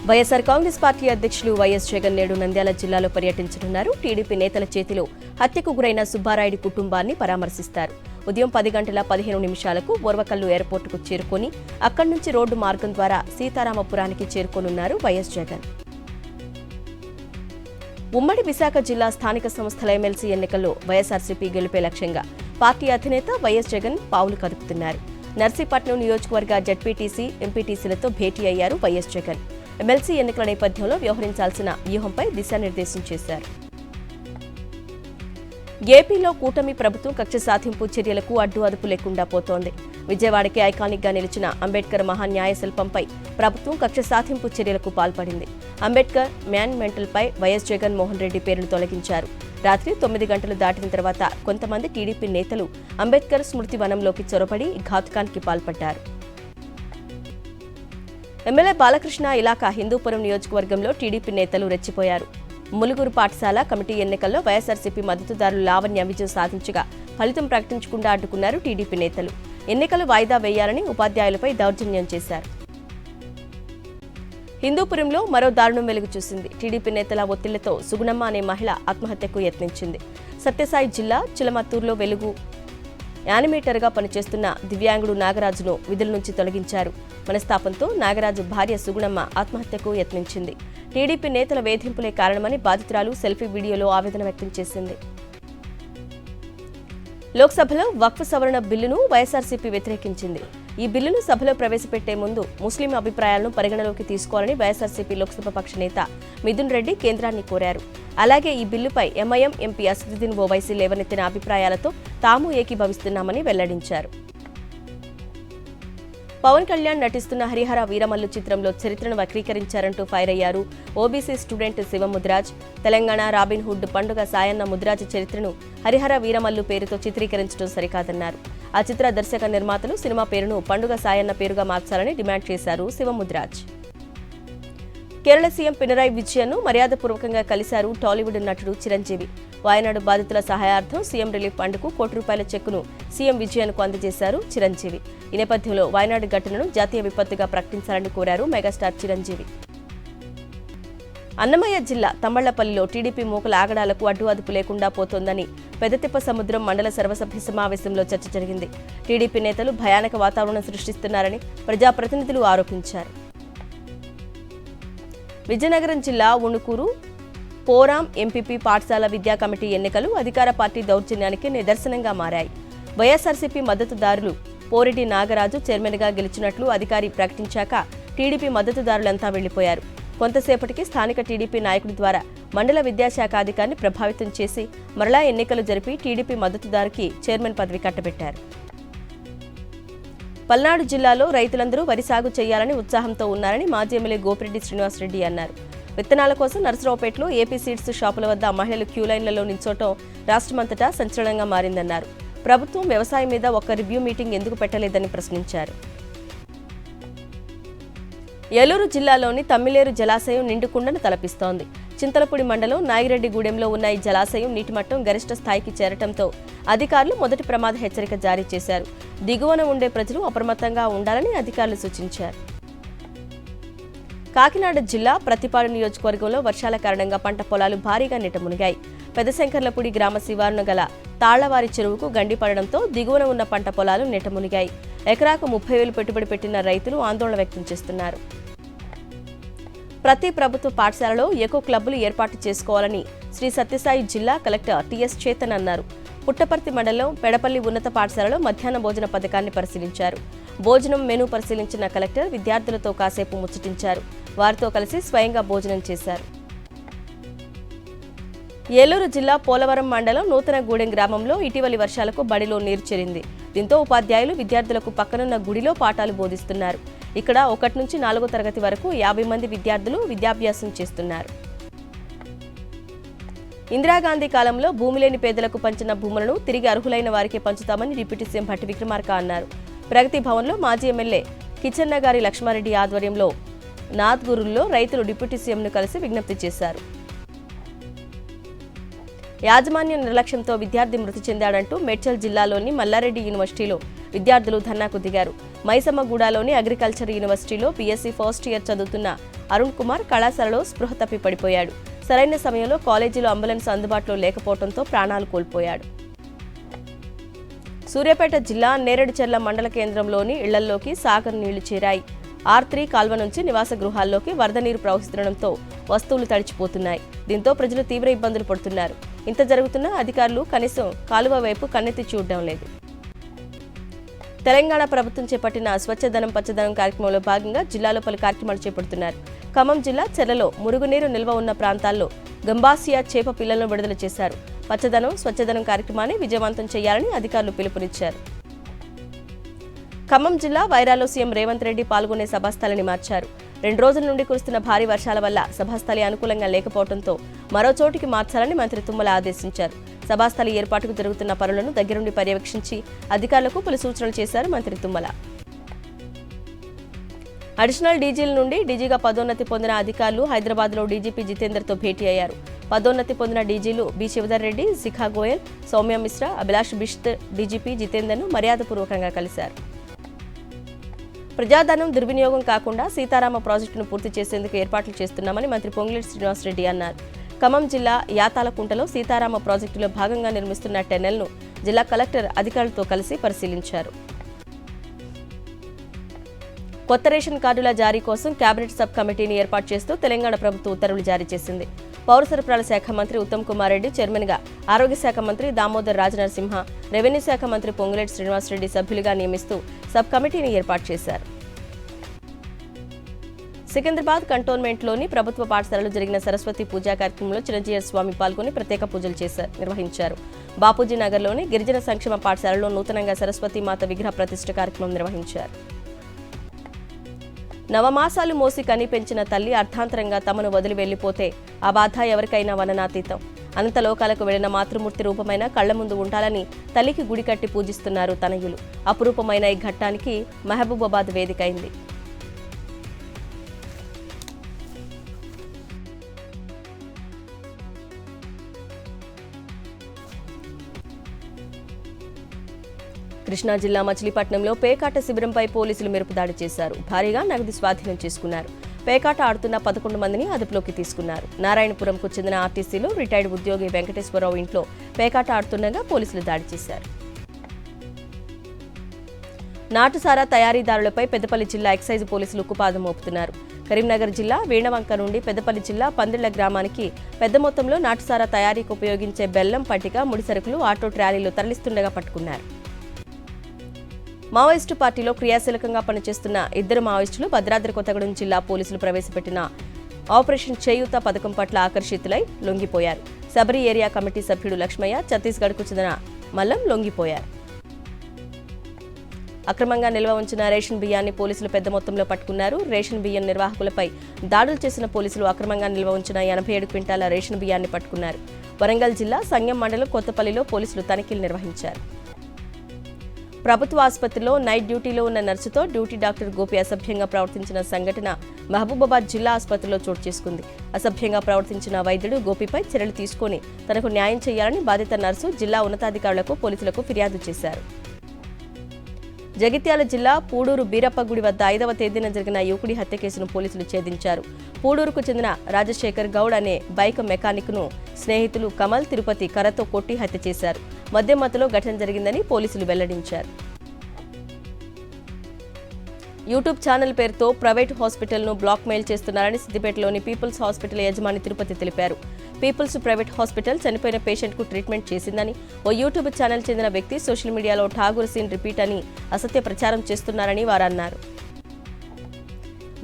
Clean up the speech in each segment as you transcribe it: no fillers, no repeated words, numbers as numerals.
YSR Congress party అధ్యక్షులు YS Jagan నేడు నంద్యాల జిల్లాలో పర్యటించనున్నారు. టీడీపీ నేతల చేతిలో హత్యకు గురైన సుబ్బారాయుడి కుటుంబాన్ని పరామర్శిస్తారు. ఉదయం 10 గంటల 15 నిమిషాలకు ఓర్వకల్లు ఎయిర్పోర్టుకు చేరుకొని అక్కడి నుంచి రోడ్డు మార్గం ద్వారా సీతారామపురానికి చేరుకోనున్నారు వైఎస్ జగన్. ఉమ్మడి విశాఖ జిల్లా స్థానిక సంస్థల ఎమ్మెల్సీ ఎన్నికల్లో వైఎస్ఆర్సీపీ గెలుపే లక్ష్యంగా పార్టీ అధినేత వైఎస్ జగన్ పావులు కదుపుతున్నారు. నర్సీపట్నం నియోజకవర్గ జడ్పీటీసీ, ఎంపీటీసీలతో భేటీ అయ్యారు వైఎస్ జగన్. ఎమ్మెల్సీ ఎన్నికల నేపథ్యంలో వ్యవహరించాల్సిన వ్యూహంపై దిశానిర్దేశం చేశారు. ఏపీలో కూటమి ప్రభుత్వం కక్ష సాధింపు చర్యలకు అడ్డు అదుపు లేకుండా పోతోంది. విజయవాడకి ఐకానిక్ గా నిలిచిన అంబేద్కర్ మహాన్యాయ శిల్పంపై ప్రభుత్వం కక్ష సాధింపు చర్యలకు పాల్పడింది. అంబేద్కర్ మాన్యుమెంటల్పై వైఎస్ జగన్ మోహన్ రెడ్డి పేరును తొలగించారు. రాత్రి 9 గంటలు దాటిన తర్వాత కొంతమంది టీడీపీ నేతలు అంబేద్కర్ స్మృతి వనంలోకి చొరబడి ఘాతుకానికి పాల్పడ్డారు. ఎమ్మెల్యే బాలకృష్ణ ఇలాకా హిందూపురం నియోజకవర్గంలో టీడీపీ నేతలు రెచ్చిపోయారు. ములుగురు పాఠశాల కమిటీ ఎన్నికల్లో వైఎస్ఆర్సీపీ మద్దతుదారులు లావణ్య విజయం సాధించగా ఫలితం ప్రకటించకుండా అడ్డుకున్నారు టీడీపీ నేతలు. ఎన్నికలు వాయిదా వేయాలని ఉపాధ్యాయులపై దౌర్జన్యం చేశారు. హిందూపురంలో మరో దారుణం వెలుగు చూసింది. టీడీపీ నేతల ఒత్తిళ్లతో సుగుణమ్మ అనే మహిళ ఆత్మహత్యకు యత్నించింది. సత్యసాయి జిల్లా చిలమత్తూరులో వెలుగు యానిమేటర్గా పనిచేస్తున్న దివ్యాంగుడు నాగరాజును విధుల నుంచి తొలగించారు. మనస్తాపంతో నాగరాజు భార్య సుగుణమ్మ ఆత్మహత్యకు యత్నించింది. టీడీపీ నేతల వేధింపులే కారణమని బాధితురాలు సెల్ఫీ వీడియోలో ఆవేదన వ్యక్తం చేసింది. లోక్సభలో వక్ఫ్ సవరణ బిల్లును వైఎస్ఆర్సీపీ వ్యతిరేకించింది. ఈ బిల్లును సభలో ప్రవేశపెట్టే ముందు ముస్లిం అభిప్రాయాలను పరిగణలోకి తీసుకోవాలని వైఎస్ఆర్సీపీ లోక్సభ పక్ష నేత మిథున్ రెడ్డి కేంద్రాన్ని కోరారు. అలాగే ఈ బిల్లుపై ఎంఐఎం ఎంపీ అసదుద్దీన్ ఓవైసీ లేవనెత్తిన అభిప్రాయాలతో తాము ఏకీభవిస్తున్నామని వెల్లడించారు. పవన్ కళ్యాణ్ నటిస్తున్న హరిహర వీరమల్లు చిత్రంలో చరిత్రను వక్రీకరించారంటూ ఫైర్ అయ్యారు OBC student Shivamudraj. Telangana Robin Hood Panduga Sayanna Mudiraj చరిత్రను హరిహర వీరమల్లు పేరుతో చిత్రీకరించడం సరికాదన్నారు. ఆ చిత్ర దర్శక నిర్మాతలు సినిమా పేరును పండుగ సాయన్న పేరుగా మార్చాలని డిమాండ్ చేశారు శివముద్రాజ్. కేరళ సీఎం పినరాయి విజయన్ను మర్యాదపూర్వకంగా కలిశారు టాలీవుడ్ నటుడు చిరంజీవి. వాయనాడు బాధితుల సహాయార్థం సీఎం రిలీఫ్ ఫండ్కు ₹1 చెక్కును సీఎం విజయన్కు అందజేశారు చిరంజీవి. ఈ నేపథ్యంలో వాయనాడు ఘటనను జాతీయ విపత్తుగా ప్రకటించాలని కోరారు మెగాస్టార్ చిరంజీవి. అన్నమయ్య జిల్లా తమ్మళ్లపల్లిలో టీడీపీ మూకల ఆగడాలకు అడ్డు అదుపు లేకుండా పోతోందని పెద్దతిప్ప సముద్రం మండల సర్వసభ్య సమావేశంలో చర్చ జరిగింది. టీడీపీ నేతలు భయానక వాతావరణం సృష్టిస్తున్నారని ప్రజాప్రతినిధులు ఆరోపించారు. విజయనగరం జిల్లా ఉణుకూరు పోరాం ఎంపీపీ పాఠశాల విద్యా కమిటీ ఎన్నికలు అధికార పార్టీ దౌర్జన్యానికి నిదర్శనంగా మారాయి. వైఎస్ఆర్సీపీ మద్దతుదారులు పోరెడ్డి నాగరాజు చైర్మన్గా గెలిచినట్లు అధికారి ప్రకటించాక టీడీపీ మద్దతుదారులంతా వెళ్లిపోయారు. కొంతసేపటికి స్థానిక టీడీపీ నాయకుడి ద్వారా మండల విద్యాశాఖ అధికారిని ప్రభావితం చేసి మరలా ఎన్నికలు జరిపి టీడీపీ మద్దతుదారుకి చైర్మన్ పదవి కట్టబెట్టారు. పల్నాడు జిల్లాలో రైతులందరూ వరి సాగు చేయాలని ఉత్సాహంతో ఉన్నారని మాజీ ఎమ్మెల్యే గోపిరెడ్డి శ్రీనివాసరెడ్డి అన్నారు. విత్తనాల కోసం నర్సరావుపేటలో ఏపీ సీడ్స్ షాపుల వద్ద మహిళలు క్యూ లైన్లలో నిల్చోవడం రాష్ట్రమంతటా సంచలనంగా మారిందన్నారు. ప్రభుత్వం వ్యవసాయం మీద ఒక్క రివ్యూ మీటింగ్ ఎందుకు పెట్టలేదని ప్రశ్నించారు. ఏలూరు జిల్లాలోని తమ్మిలేరు జలాశయం నిండుకుండను తలపిస్తోంది. చింతలపూడి మండలం నాగిరెడ్డిగూడెంలో ఉన్న ఈ జలాశయం నీటిమట్టం గరిష్ట స్థాయికి చేరటంతో అధికారులు మొదటి ప్రమాద హెచ్చరిక జారీ చేశారు. దిగువన ఉండే ప్రజలు అప్రమత్తంగా ఉండాలని అధికారులు సూచించారు. కాకినాడ జిల్లా ప్రతిపాడు నియోజకవర్గంలో వర్షాల కారణంగా పంట పొలాలు భారీగా నీట మునిగాయి. పెదశంకర్లపూడి గ్రామ శివారును గల తాళ్లవారి చెరువుకు గండి పడడంతో దిగువన ఉన్న పంట పొలాలు నీట మునిగాయి. ఎకరాకు 30,000 పెట్టుబడి పెట్టిన రైతులు ఆందోళన వ్యక్తం చేస్తున్నారు. ప్రతి ప్రభుత్వ పాఠశాలలో ఎకో క్లబ్బులు ఏర్పాటు చేసుకోవాలని శ్రీ సత్యసాయి జిల్లా కలెక్టర్ టిఎస్ చేతన్ అన్నారు. పుట్టపర్తి మండలం పెడపల్లి ఉన్నత పాఠశాలలో మధ్యాహ్న భోజన పథకాన్ని పరిశీలించారు. భోజనం మెనూ పరిశీలించిన కలెక్టర్ విద్యార్థులతో కాసేపు ముచ్చటించారు. వారితో కలిసి స్వయంగా భోజనం చేశారు. ఏలూరు జిల్లా పోలవరం మండలం నూతనగూడెం గ్రామంలో ఇటీవలి వర్షాలకు బడిలో నీరు చేరింది. దీంతో ఉపాధ్యాయులు విద్యార్థులకు పక్కనున్న గుడిలో పాఠాలు బోధిస్తున్నారు. ఇక్కడ 1 నుంచి 4వ తరగతి వరకు 50 మంది విద్యార్థులు విద్యాభ్యాసం చేస్తున్నారు. ఇందిరాగాంధీ కాలంలో భూమి లేని పేదలకు పంచిన భూములను తిరిగి అర్హులైన వారికే పంచుతామని డిప్యూటీ సీఎం భట్టి విక్రమార్క అన్నారు. ప్రగతి భవన్లో మాజీ ఎమ్మెల్యే కిచెన్నగారి లక్ష్మారెడ్డి ఆధ్వర్యంలో నాద్గురుల్లో రైతులు డిప్యూటీ సీఎంను కలిసి విజ్ఞప్తి చేశారు. యాజమాన్య నిర్లక్ష్యంతో విద్యార్థి మృతి చెందాడంటూ మేడ్చల్ జిల్లాలోని మల్లారెడ్డి యూనివర్సిటీలో విద్యార్థులు ధర్నాకు దిగారు. మైసమ్మగూడలోని అగ్రికల్చర్ యూనివర్సిటీలో బీఎస్సీ ఫస్ట్ ఇయర్ చదువుతున్న అరుణ్ కుమార్ కళాశాలలో స్పృహ తప్పి పడిపోయాడు. సరైన సమయంలో కాలేజీలో అంబులెన్స్ అందుబాటులో లేకపోవడంతో ప్రాణాలు కోల్పోయాడు. సూర్యాపేట జిల్లా నేరేడుచెర్ల మండల కేంద్రంలోని ఇళ్లల్లోకి సాగర్ నీళ్లు చేరాయి. R3 కాల్వ నుంచి నివాస గృహాల్లోకి వరద నీరు ప్రవహిస్తుండటంతో వస్తువులు తడిచిపోతున్నాయి. దీంతో ప్రజలు తీవ్ర ఇబ్బందులు పడుతున్నారు. ఇంత జరుగుతున్నా అధికారులు కనీసం కాలువ వైపు కన్నెత్తి చూడడం లేదు. తెలంగాణ ప్రభుత్వం చేపట్టిన స్వచ్ఛదనం పచ్చదనం కార్యక్రమంలో భాగంగా జిల్లాలో పలు కార్యక్రమాలు చేపడుతున్నారు. ఖమ్మం జిల్లా చెర్లలో మురుగునీరు నిల్వ ఉన్న ప్రాంతాల్లో గంబాసియా చేప పిల్లలను విడుదల చేశారు. పచ్చదనం స్వచ్ఛదనం కార్యక్రమాన్ని విజయవంతం చేయాలని అధికారులు పిలుపునిచ్చారు. ఖమ్మం జిల్లా వైరాలో సీఎం రేవంత్ రెడ్డి పాల్గొనే సభాస్థలిని మార్చారు. 2 రోజుల నుండి కురుస్తున్న భారీ వర్షాల వల్ల సభాస్థలి అనుకూలంగా లేకపోవడంతో మరో చోటికి మార్చాలని మంత్రి తుమ్మల ఆదేశించారు. సభాస్థలి ఏర్పాటుకు జరుగుతున్న పనులను దగ్గరుండి పర్యవేక్షించి అధికారులకు పలు సూచనలు చేశారు మంత్రి తుమ్మల. అడిషనల్ డీజీల నుండి డీజీగా పదోన్నతి పొందిన అధికారులు హైదరాబాద్లో డీజీపీ జితేందర్తో భేటీ అయ్యారు. పదోన్నతి పొందిన డీజీలు బి శివధర్ రెడ్డి, శిఖా గోయల్, సౌమ్య మిశ్రా, అభిలాష్ బిష్త్ డీజీపీ జితేందర్ను మర్యాదపూర్వకంగా కలిశారు. ప్రజాధనం దుర్వినియోగం కాకుండా సీతారామ ప్రాజెక్టును పూర్తి చేసేందుకు ఏర్పాట్లు చేస్తున్నామని మంత్రి పొంగులేటి శ్రీనివాసరెడ్డి అన్నారు. ఖమ్మం జిల్లా యాతాలకుంటలో సీతారామ ప్రాజెక్టులో భాగంగా నిర్మిస్తున్న టెన్నెల్ను జిల్లా కలెక్టర్ అధికారులతో కలిసి పరిశీలించారు. కొత్త రేషన్ కార్డుల జారీ కోసం కేబినెట్ సబ్ కమిటీని ఏర్పాటు చేస్తూ తెలంగాణ ప్రభుత్వం ఉత్తర్వులు జారీ చేసింది. పౌర సరఫరాల శాఖ మంత్రి ఉత్తమ్ కుమార్ రెడ్డి చైర్మన్గా, ఆరోగ్య శాఖ మంత్రి దామోదర్ రాజనరసింహ, రెవెన్యూ శాఖ మంత్రి పొంగులేటి శ్రీనివాసరెడ్డి సభ్యులుగా నియమిస్తూ సబ్ కమిటీని ఏర్పాటు చేశారు. సికింద్రాబాద్ కంటోన్మెంట్లోని ప్రభుత్వ పాఠశాలలో జరిగిన సరస్వతి పూజా కార్యక్రమంలో చిరంజీవి స్వామి పాల్గొని ప్రత్యేక పూజలు నిర్వహించారు. బాపూజీ నగర్లోని గిరిజన సంక్షేమ పాఠశాలలో నూతనంగా సరస్వతి మాత విగ్రహ ప్రతిష్ఠ కార్యక్రమం నిర్వహించారు. నవమాసాలు మోసి కని పెంచిన తల్లి అర్థాంతరంగా తమను వదిలి వెళ్లిపోతే ఆ బాధ ఎవరికైనా వననాతీతం. అనంత లోకాలకు వెళ్లిన మాతృమూర్తి రూపమైన కళ్ల ముందు ఉండాలని తల్లికి గుడి కట్టి పూజిస్తున్నారు తనయులు. అపురూపమైన ఈ ఘట్టానికి మహబూబాబాద్ వేదికైంది. కృష్ణా జిల్లా మచిలీపట్నంలో పేకాట శిబిరంపై పోలీసులు మెరుపు దాడి చేశారు. భారీగా నగదు స్వాధీనం చేసుకున్నారు. పేకాట ఆడుతున్న 11 మందిని అదుపులోకి తీసుకున్నారు. నారాయణపురంకు చెందిన ఆర్టీసీలో రిటైర్డ్ ఉద్యోగి వెంకటేశ్వరరావు ఇంట్లో పేకాట ఆడుతుండగా పోలీసులు దాడి చేశారు. నాటుసారా తయారీదారులపై పెద్దపల్లి జిల్లా ఎక్సైజ్ పోలీసులు ఉక్కుపాదం మోపుతున్నారు. కరీంనగర్ జిల్లా వీణవంక నుండి పెద్దపల్లి జిల్లా పందిళ్ల గ్రామానికి పెద్ద మొత్తంలో నాటుసారా తయారీకి ఉపయోగించే బెల్లం, పట్టిక, ముడిసరుకులు ఆటో ట్రాలీలు తరలిస్తుండగా పట్టుకున్నారు. మావోయిస్టు పార్టీలో క్రియాశీలకంగా పనిచేస్తున్న 2 మావోయిస్టులు భద్రాద్రి కొత్తగూడెం జిల్లా పోలీసులు ప్రవేశపెట్టిన ఆపరేషన్ చేయూత పథకం పట్ల ఆకర్షితులై లొంగిపోయారు. సబరి ఏరియా కమిటీ సభ్యుడు లక్ష్మయ్య, ఛత్తీస్గఢ్కు చెందిన మల్లం లొంగిపోయారు. అక్రమంగా నిల్వ ఉంచిన రేషన్ బియ్యాన్ని పోలీసులు పెద్ద మొత్తంలో పట్టుకున్నారు. రేషన్ బియ్యం నిర్వాహకులపై దాడులు చేసిన పోలీసులు అక్రమంగా నిల్వ ఉంచిన 87 క్వింటాల రేషన్ బియ్యాన్ని పట్టుకున్నారు. వరంగల్ జిల్లా సంగెం మండలం కొత్తపల్లిలో పోలీసులు తనిఖీలు నిర్వహించారు. ప్రభుత్వ ఆసుపత్రిలో నైట్ డ్యూటీలో ఉన్న నర్సుతో డ్యూటీ డాక్టర్ గోపి అసభ్యంగా ప్రవర్తించిన సంఘటన మహబూబాబాద్ జిల్లా ఆసుపత్రిలో చోటు చేసుకుంది. అసభ్యంగా ప్రవర్తించిన వైద్యుడు గోపిపై చర్యలు తీసుకుని తనకు న్యాయం చేయాలని బాధిత నర్సు జిల్లా ఉన్నతాధికారులకు పోలీసులకు ఫిర్యాదు చేశారు. జగిత్యాల జిల్లా పూడూరు బీరప్పగుడి వద్ద 5వ తేదీన జరిగిన యువకుడి హత్య కేసును పోలీసులు ఛేదించారు. పూడూరుకు చెందిన రాజశేఖర్ గౌడ్ అనే బైక్ మెకానిక్ను స్నేహితులు కమల్, తిరుపతి కర్రతో కొట్టి హత్య చేశారు. మద్యం మత్తులో ఘటన జరిగిందని పోలీసులు వెల్లడించారు. యూట్యూబ్ ఛానల్ పేరుతో ప్రైవేట్ హాస్పిటల్ను బ్లాక్ మెయిల్ చేస్తున్నారని సిద్దిపేటలోని పీపుల్స్ హాస్పిటల్ యజమాని తిరుపతి తెలిపారు. పీపుల్స్ ప్రైవేట్ హాస్పిటల్ చనిపోయిన పేషెంట్కు ట్రీట్మెంట్ చేసిందని ఓ యూట్యూబ్ ఛానల్ చెందిన వ్యక్తి సోషల్ మీడియాలో ఠాగూర్ సీన్ రిపీట్ అని అసత్య ప్రచారం చేస్తున్నారని వారు అన్నారు.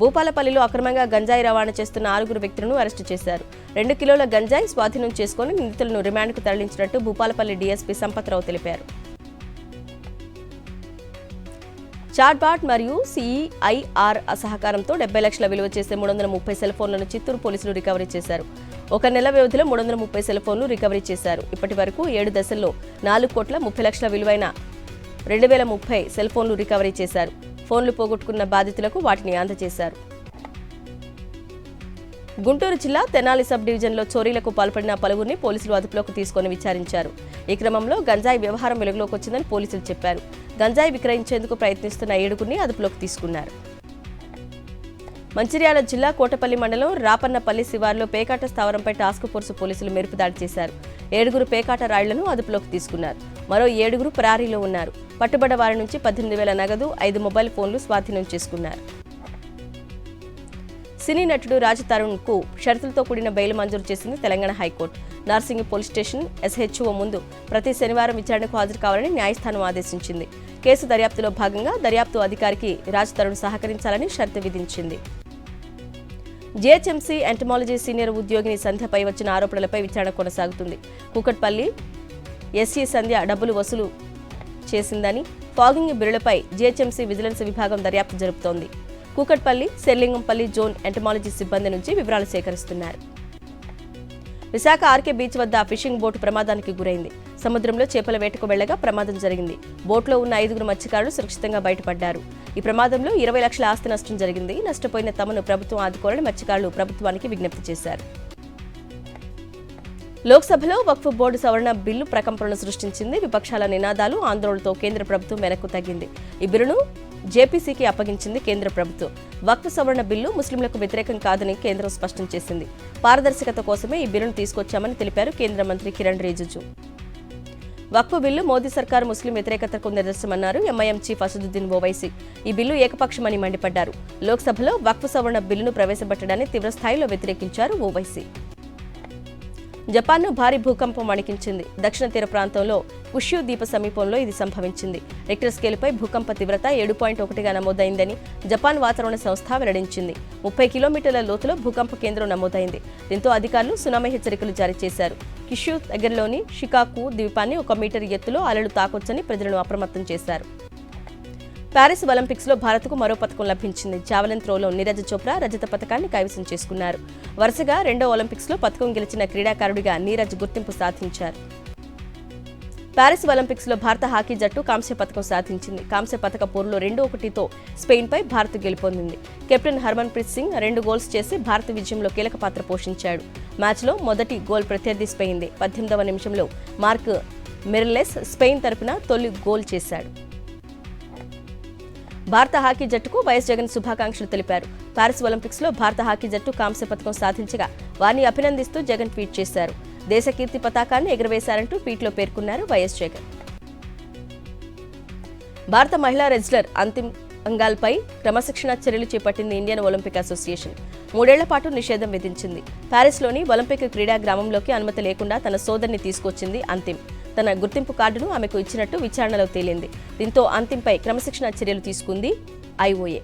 భూపాలపల్లిలో అక్రమంగా గంజాయి రవాణా చేస్తున్న 6 వ్యక్తులను అరెస్టు చేశారు. 2 కిలోల గంజాయి స్వాధీనం చేసుకుని నిందితులను రిమాండ్కు తరలించినట్టు భూపాలపల్లి డీఎస్పీ సంపత్రావు తెలిపారు. చాట్బాట్ మరియు సిఐఆర్ సహకారంతో 70 లక్షల విలువ చేసే 330 సెల్ ఫోన్లను చిత్తూరు పోలీసులు రికవరీ చేశారు. 1 నెల వ్యవధిలో 330 సెల్ ఫోన్లు రికవరీ చేశారు. ఇప్పటి వరకు 7 దశల్లో 4,30,00,000 విలువైన 2030 సెల్ ఫోన్లు రికవరీ చేశారు. ఫోన్లు పోగొట్టుకున్న బాధితులకు వాటిని అందజేశారు. గుంటూరు జిల్లా తెనాలి సబ్ డివిజన్లో చోరీలకు పాల్పడిన పలువురిని పోలీసులు అదుపులోకి తీసుకుని విచారించారు. ఈ క్రమంలో గంజాయి వ్యవహారం వెలుగులోకి వచ్చిందని పోలీసులు చెప్పారు. గంజాయి విక్రయించేందుకు ప్రయత్నిస్తున్న 7గురిని అదుపులోకి తీసుకున్నారు. మంచిర్యాల జిల్లా కోటపల్లి మండలం రాపన్నపల్లి శివార్లో పేకాట స్థావరంపై టాస్క్ ఫోర్స్ పోలీసులు మెరుపు దాడి చేశారు. 7గురు పేకాట రాళ్లను అదుపులోకి తీసుకున్నారు. మరో 7గురు పరారీలో ఉన్నారు. పట్టుబడ్డ వారి నుంచి 18,000 నగదు, 5 మొబైల్ ఫోన్లు స్వాధీనం చేసుకున్నారు. సినీ నటుడు రాజ్ తరుణ్ కు షరతులతో కూడిన బెయిల్ మంజూరు చేసింది Telangana high court. Narsingi police station SHO ముందు ప్రతి శనివారం విచారణకు హాజరు కావాలని న్యాయస్థానం ఆదేశించింది. కేసు దర్యాప్తులో భాగంగా దర్యాప్తు అధికారికి రాజ్ తరుణ్ సహకరించాలని షరతు విధించింది. GHMC ఎంటమాలజీ సీనియర్ ఉద్యోగిని సంధ్యపై వచ్చిన ఆరోపణలపై విచారణ కొనసాగుతుంది. కూకట్పల్లి SE సంధ్య డబ్బులు వసూలు చేసిందని ఫాగింగ్ బిరులపై GHMC విజిలెన్స్ విభాగం దర్యాప్తు జరుపుతోంది. కూకట్పల్లి, శెర్లింగంపల్లి జోన్ ఎంటమాలజీ సిబ్బంది నుంచి వివరాలు సేకరిస్తున్నారు. విశాఖ ఆర్కే బీచ్ వద్ద ఫిషింగ్ బోటు ప్రమాదానికి గురైంది. సముద్రంలో చేపల వేటకు వెళ్లగా ప్రమాదం జరిగింది. బోట్లో ఉన్న 5గురు మత్స్యకారులు సురక్షితంగా బయటపడ్డారు. ఈ ప్రమాదంలో 20 లక్షల ఆస్తి నష్టం జరిగింది. నష్టపోయిన తమను ప్రభుత్వం ఆదుకోవాలని మత్స్యకారులు ప్రభుత్వానికి విజ్ఞప్తి చేశారు. లోక్సభలో వక్ఫ్ బోర్డు సవరణ బిల్లు ప్రకంపనలు సృష్టించింది. విపక్షాల నినాదాలు, ఆందోళనతో కేంద్ర ప్రభుత్వం వెనక్కు తగ్గింది. ఈ బిల్లును JPCకి అప్పగించింది కేంద్ర ప్రభుత్వం. వక్ఫ్ సవరణ బిల్లు ముస్లింలకు వ్యతిరేకం కాదని కేంద్రం స్పష్టం చేసింది. పారదర్శకత కోసమే ఈ బిల్లును తీసుకొచ్చామని తెలిపారు కేంద్ర మంత్రి కిరణ్ రిజిజు. వక్ఫ్ బిల్లు మోదీ సర్కారు ముస్లిం వ్యతిరేకతకు నిదర్శనమన్నారు MIM చీఫ్ అసదుద్దీన్ ఓవైసీ. ఈ బిల్లు ఏకపక్షమని మండిపడ్డారు. లోక్సభలో వక్ఫ్ సవరణ బిల్లును ప్రవేశపెట్టడాన్ని తీవ్రస్థాయిలో వ్యతిరేకించారు ఓవైసీ. జపాన్ను భారీ భూకంపం వణికించింది. దక్షిణ తీర ప్రాంతంలో కుష్యూ ద్వీప సమీపంలో ఇది సంభవించింది. రిక్టర్ స్కేలుపై భూకంప తీవ్రత 7.1గా నమోదైందని జపాన్ వాతావరణ సంస్థ వెల్లడించింది. 30 కిలోమీటర్ల లోతులో భూకంప కేంద్రం నమోదైంది. దీంతో అధికారులు సునామీ హెచ్చరికలు జారీ చేశారు. కిష్యూ దగ్గరలోని షికాకు ద్వీపాన్ని 1 మీటర్ ఎత్తులో అలలు తాకొచ్చని ప్రజలను అప్రమత్తం చేశారు. ప్యారిస్ ఒలింపిక్స్లో భారత్కు మరో పతకం లభించింది. జావెలిన్ త్రోలో నీరజ్ చోప్రా రజత పతకాన్ని కైవసం చేసుకున్నారు. వరుసగా 2వ ఒలింపిక్స్లో పతకం గెలిచిన క్రీడాకారుడిగా నీరజ్ గుర్తింపు సాధించారు. ప్యారిస్ ఒలింపిక్స్లో భారత హాకీ జట్టు కాంస్య పతకం సాధించింది. కాంస్య పతక పోరులో 2-1తో స్పెయిన్పై భారత్ గెలుపొందింది. కెప్టెన్ హర్మన్ప్రీత్ సింగ్ 2 గోల్స్ చేసి భారత విజయంలో కీలక పాత్ర పోషించాడు. మ్యాచ్లో మొదటి గోల్ ప్రత్యర్థి స్పెయిన్దే. 18వ నిమిషంలో మార్క్ మిర్లెస్ స్పెయిన్ తరపున తొలి గోల్ చేశాడు. భారత హాకీ జట్టుకు వైఎస్ జగన్ శుభాకాంక్షలు తెలిపారు. ప్యారిస్ ఒలింపిక్స్లో భారత హాకీ జట్టు కాంస్య పతకం సాధించగా వారిని అభినందిస్తూ జగన్ ట్వీట్ చేశారు. దేశ కీర్తి పతాకాన్ని ఎగురవేశారంటూ ట్వీట్లో పేర్కొన్నారు వైఎస్ జగన్. భారత మహిళా రెజ్లర్ అంతిమ్ అంగాల్పై క్రమశిక్షణ చర్యలు చేపట్టింది ఇండియన్ ఒలింపిక్ అసోసియేషన్. 3 ఏళ్ల పాటు నిషేధం విధించింది. ప్యారిస్లోని ఒలింపిక్ క్రీడా గ్రామంలోకి అనుమతి లేకుండా తన సోదరిని తీసుకొచ్చింది అంతిమ్. తన గుర్తింపు కార్డును ఆమెకు ఇచ్చినట్టు విచారణలో తేలింది. దీంతో అంతింపై క్రమశిక్షణ చర్యలు తీసుకుంది IOA.